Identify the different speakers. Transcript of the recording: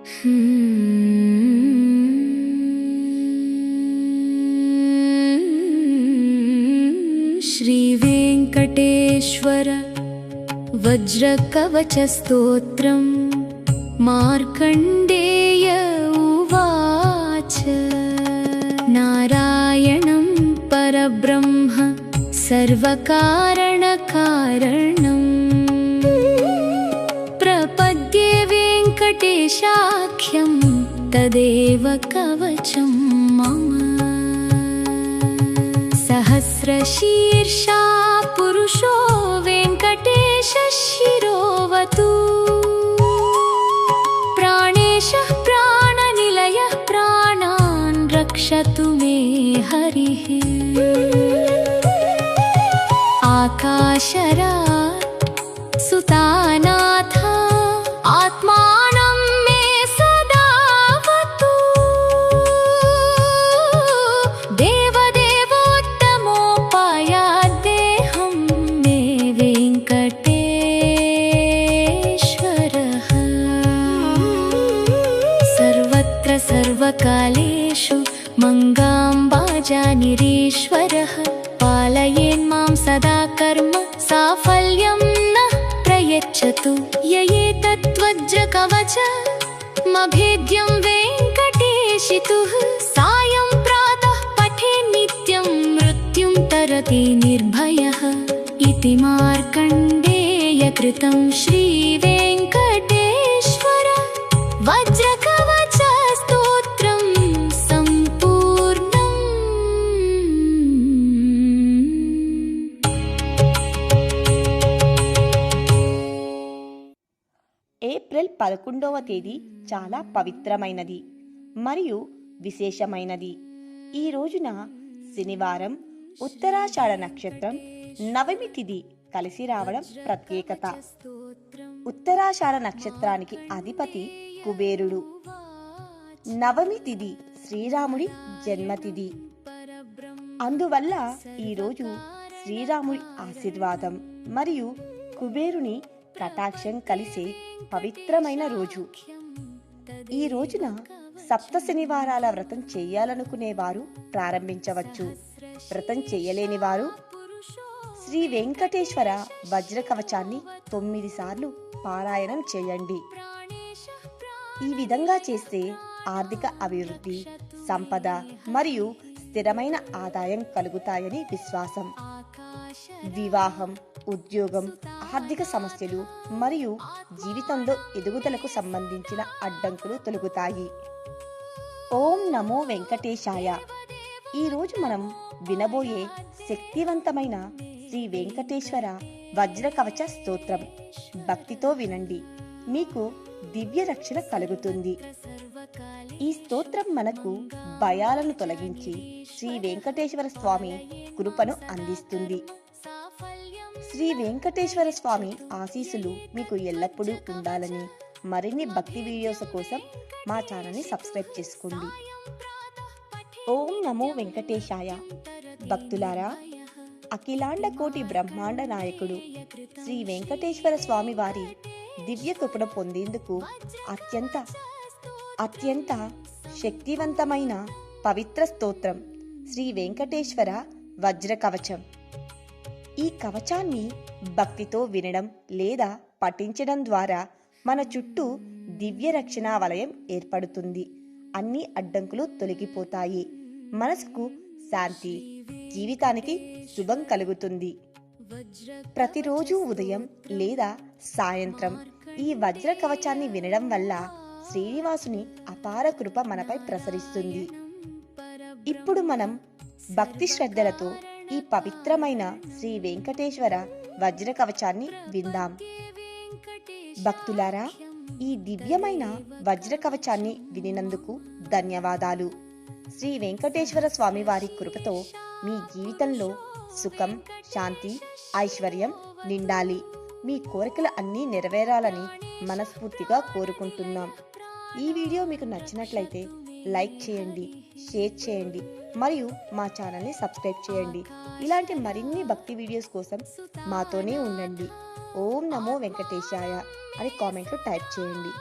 Speaker 1: श्री वेंकटेश्वर वज्रकवचस्तोत्रं मार्कण्डेय उवाच। नारायणं परब्रह्म सर्वकारणकारणं प्रपद्ये वेङ्कटेशाख्यं तदेव कवचं मम। सहस्रशीर्षा पुरुषो वेङ्कटेशः शिरोवतु। प्राणेशः प्राणनिलयः प्राणान् रक्षतु मे हरिः। आकाशराट् सुतानाथ आत्मानं मे सदावतु। देवदेवोत्तमोपायाद्देहं मे वेङ्कटेश्वरः। सर्वत्र सर्वकालेषु मङ्गाम्बाजानिरीश्वरः। पालयेन्मां सदा कर्म साफल्यं नः प्रयच्छतु। य एतद्वज्रकवचमभेद्यं वेङ्कटेशितुः। सायं प्रातः पठे नित्यं मृत्युं तरति निर्भयः। इति मार्कण्डेयकृतं श्रीवेङ्कटेश्वर वज्रकवचस्तोत्रं सम्पूर्णम्।
Speaker 2: ఏప్రిల్ 11వ తేదీ చాలా పవిత్రమైనది మరియు విశేషమైనది. ఈ రోజున శనివారం ఉత్తరాషాఢ నక్షత్రం నవమి తిథి కలిసి రావడం ప్రత్యేకత. ఉత్తరాషాఢ నక్షత్రానికి అధిపతి కుబేరుడు. నవమి తిథి శ్రీరాముడి జన్మతిథి. అందువల్ల ఈరోజు శ్రీరాముడి ఆశీర్వాదం మరియు కుబేరుని కటాక్షం కలిసే పవిత్రమైన రోజు. ఈ రోజున సప్త శనివారాల వ్రతం చేయాలనుకునేవారు ప్రారంభించవచ్చు. వ్రతం చేయలేని వారు శ్రీ వెంకటేశ్వర వజ్ర కవచాన్ని 9 సార్లు పారాయణం చేయండి. ఈ విధంగా చేస్తే ఆర్థిక అభివృద్ధి, సంపద మరియు స్థిరమైన ఆదాయం కలుగుతాయని విశ్వాసం. వివాహం, ఉద్యోగం, ఆర్థిక సమస్యలు మరియు జీవితంలో ఎదుగుదలకు సంబంధించిన అడ్డంకులు తొలగుతాయి. ఓం నమో వెంకటేశాయ. ఈరోజు మనం వినబోయే శక్తివంతమైన శ్రీ వెంకటేశ్వర వజ్ర కవచ స్తోత్రం భక్తితో వినండి, మీకు దివ్య రక్షణ కలుగుతుంది. ఈ స్తోత్రం మనకు భయాలను తొలగించి శ్రీ వెంకటేశ్వర స్వామి కృపను అందిస్తుంది. శ్రీ వెంకటేశ్వర స్వామి ఆశీస్సులు మీకు ఎల్లప్పుడూ ఉండాలని మరిన్ని భక్తి వీడియోస్ కోసం మా ఛానల్ని సబ్స్క్రైబ్ చేసుకోండి. ఓం నమో వెంకటేశాయ. భక్తులారా, అఖిలాండ కోటి బ్రహ్మాండ నాయకుడు శ్రీ వెంకటేశ్వర స్వామి వారి దివ్య కృపను పొందేందుకు అత్యంత శక్తివంతమైన పవిత్ర స్తోత్రం శ్రీ వెంకటేశ్వర వజ్ర కవచం. ఈ కవచాన్ని భక్తితో వినడం లేదా పఠించడం ద్వారా మన చుట్టూ దివ్య రక్షణ వలయం ఏర్పడుతుంది. అన్ని అడ్డంకులు తొలగిపోతాయి. మనసుకు శాంతి, జీవితానికి శుభం కలుగుతుంది. ప్రతిరోజు ఉదయం లేదా సాయంత్రం ఈ వజ్ర కవచాన్ని వినడం వల్ల శ్రీనివాసుని అపార కృప మనపై ప్రసరిస్తుంది. ఇప్పుడు మనం భక్తి శ్రద్ధలతో ఈ పవిత్రమైన శ్రీ వెంకటేశ్వర వజ్ర కవచాన్ని విందాం. భక్తులారా, ఈ దివ్యమైన వజ్ర కవచాన్ని వినినందుకు ధన్యవాదాలు. శ్రీ వెంకటేశ్వర స్వామి వారి కృపతో మీ జీవితంలో సుఖం, శాంతి, ఐశ్వర్యం నిండాలి. మీ కోరికలు అన్నీ నెరవేరాలని మనస్ఫూర్తిగా కోరుకుంటున్నాం. ఈ వీడియో మీకు నచ్చినట్లయితే లైక్ చేయండి, షేర్ చేయండి మరియు మా ఛానల్ని సబ్స్క్రైబ్ చేయండి. ఇలాంటి మరిన్ని భక్తి వీడియోస్ కోసం మాతోనే ఉండండి. ఓం నమో వెంకటేశాయ అని కామెంట్లో టైప్ చేయండి.